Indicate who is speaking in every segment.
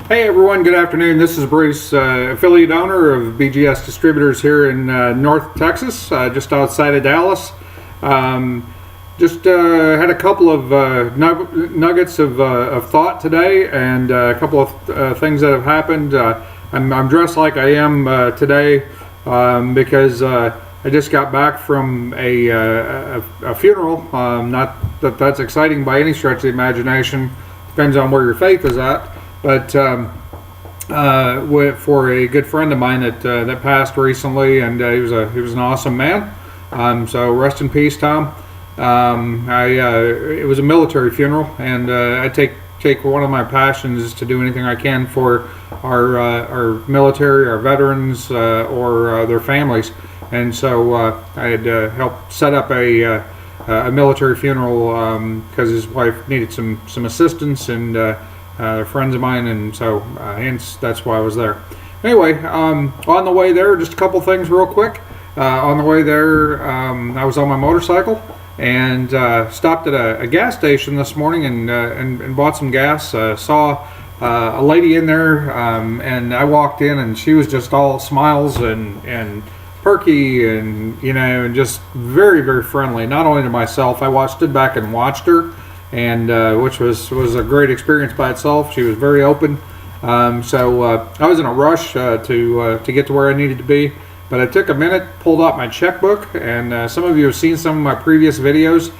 Speaker 1: Hey everyone, good afternoon. This is Bruce, affiliate owner of BGS Distributors here in North Texas, just outside of Dallas. Just had a couple of nuggets of thought today, and a couple of things that have happened. I'm dressed like I am today because I just got back from a funeral. Not that that's exciting by any stretch of the imagination. Depends on where your faith is at. But for a good friend of mine that passed recently, and he was an awesome man. So rest in peace, Tom. It was a military funeral, and I take one of my passions is to do anything I can for our military, our veterans, or their families. And so I had helped set up a military funeral because his wife needed some assistance, and they're friends of mine, and so hence that's why I was there. Anyway, on the way there, just a couple things real quick. On the way there, I was on my motorcycle and stopped at a gas station this morning and bought some gas. Saw a lady in there, and I walked in, and she was just all smiles and perky, and and just very, very friendly. Not only to myself, I stood back and watched her, and which was a great experience by itself. She was very open. So I was in a rush to get to where I needed to be, but I took a minute, pulled out my checkbook, and some of you have seen some of my previous videos.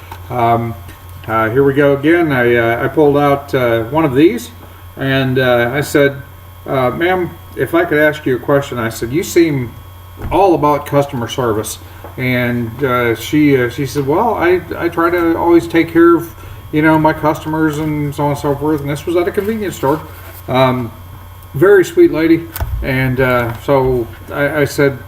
Speaker 1: Here we go again. I pulled out one of these, and I said, ma'am, if I could ask you a question. I said, you seem all about customer service. And she said, well, I try to always take care of my customers and so on and so forth. And this was at a convenience store. Very sweet lady. And so I said,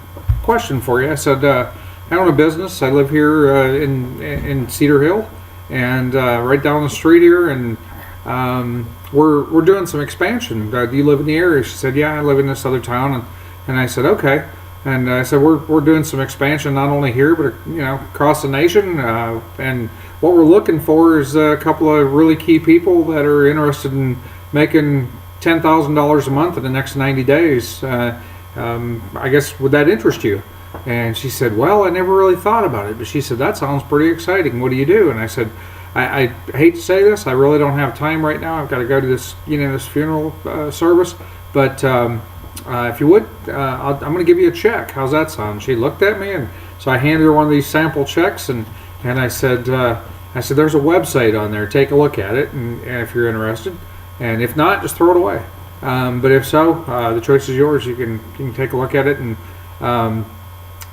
Speaker 1: question for you. I said, I own a business. I live here in Cedar Hill, and right down the street here, and we're doing some expansion. Do you live in the area? She said, yeah, I live in this other town. And I said, okay. And I said, we're doing some expansion not only here, but across the nation. And what we're looking for is a couple of really key people that are interested in making $10,000 a month in the next 90 days. I guess, would that interest you? And she said, well, I never really thought about it. But she said, that sounds pretty exciting. What do you do? And I said, I hate to say this, I really don't have time right now. I've got to go to this, this funeral service. But if you would, I'm going to give you a check. How's that sound? She looked at me, and so I handed her one of these sample checks, and I said, there's a website on there. Take a look at it, and if you're interested, and if not, just throw it away. But if so, the choice is yours. You can take a look at it, and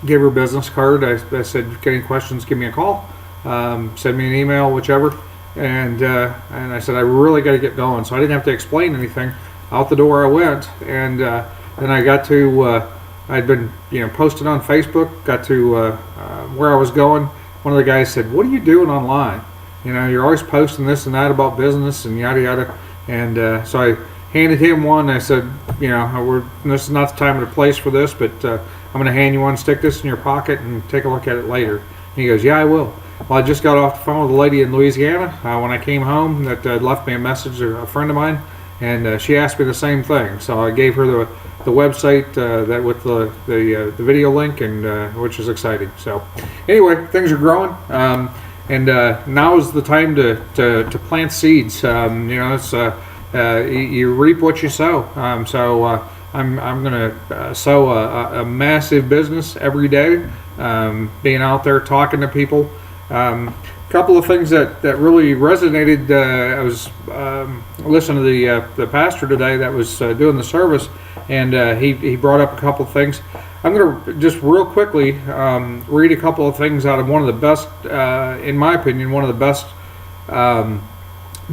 Speaker 1: give her a business card. I said, if you got any questions, give me a call. Send me an email, whichever. And I said, I really got to get going, so I didn't have to explain anything. Out the door I went, and then I got to, I'd been posted on Facebook, got to where I was going. One of the guys said, what are you doing online? You're always posting this and that about business and yada yada. And so I handed him one. I said, this is not the time or the place for this, but I'm going to hand you one, stick this in your pocket, and take a look at it later. And he goes, yeah, I will. Well, I just got off the phone with a lady in Louisiana when I came home that left me a message, a friend of mine. And she asked me the same thing, so I gave her the website that with the video link, and which is exciting. So anyway, things are growing, and now is the time to plant seeds. It's you reap what you sow. So I'm going to sow a massive business every day, being out there talking to people. Couple of things that really resonated. I was listening to the pastor today that was doing the service, and he brought up a couple of things. I'm going to just real quickly read a couple of things out of one of the best, in my opinion, one of the best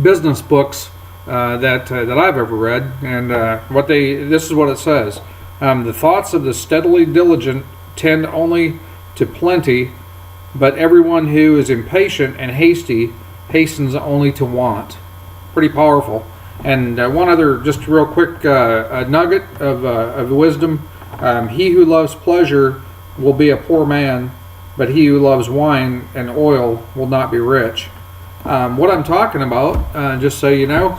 Speaker 1: business books that I've ever read. And this is what it says: the thoughts of the steadily diligent tend only to plenty, but everyone who is impatient and hasty hastens only to want. Pretty powerful. And one other, just real quick nugget of wisdom: he who loves pleasure will be a poor man, but he who loves wine and oil will not be rich. What I'm talking about, just so you know,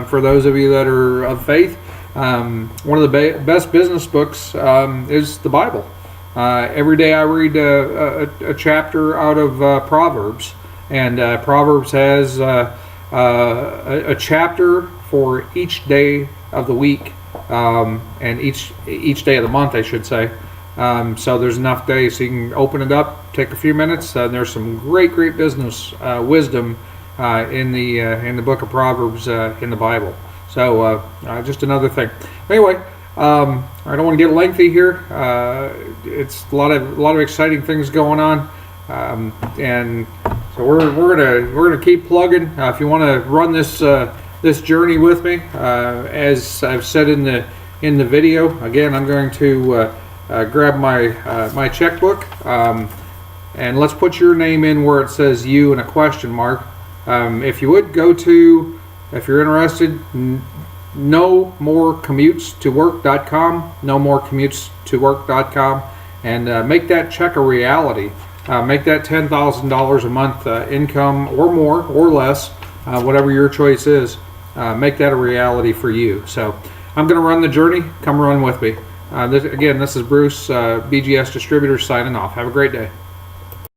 Speaker 1: for those of you that are of faith, One of the best business books is the Bible. Every day I read a chapter out of Proverbs, and Proverbs has a chapter for each day of the week, and each day of the month, I should say. So there's enough days so you can open it up, take a few minutes, and there's some great business wisdom in the book of Proverbs in the Bible. So just another thing. Anyway, I don't want to get lengthy here. It's a lot of exciting things going on, and so we're gonna keep plugging. If you want to run this journey with me, as I've said in the video, again, I'm going to grab my checkbook, and let's put your name in where it says you and a question mark. If you would go to, if you're interested, nomorecommutes-to-work.com, nomorecommutes-to-work.com, and make that check a reality. Make that $10,000 a month income, or more or less, whatever your choice is. Make that a reality for you. So I'm going to run the journey. Come run with me. This is Bruce, BGS Distributors, signing off. Have a great day.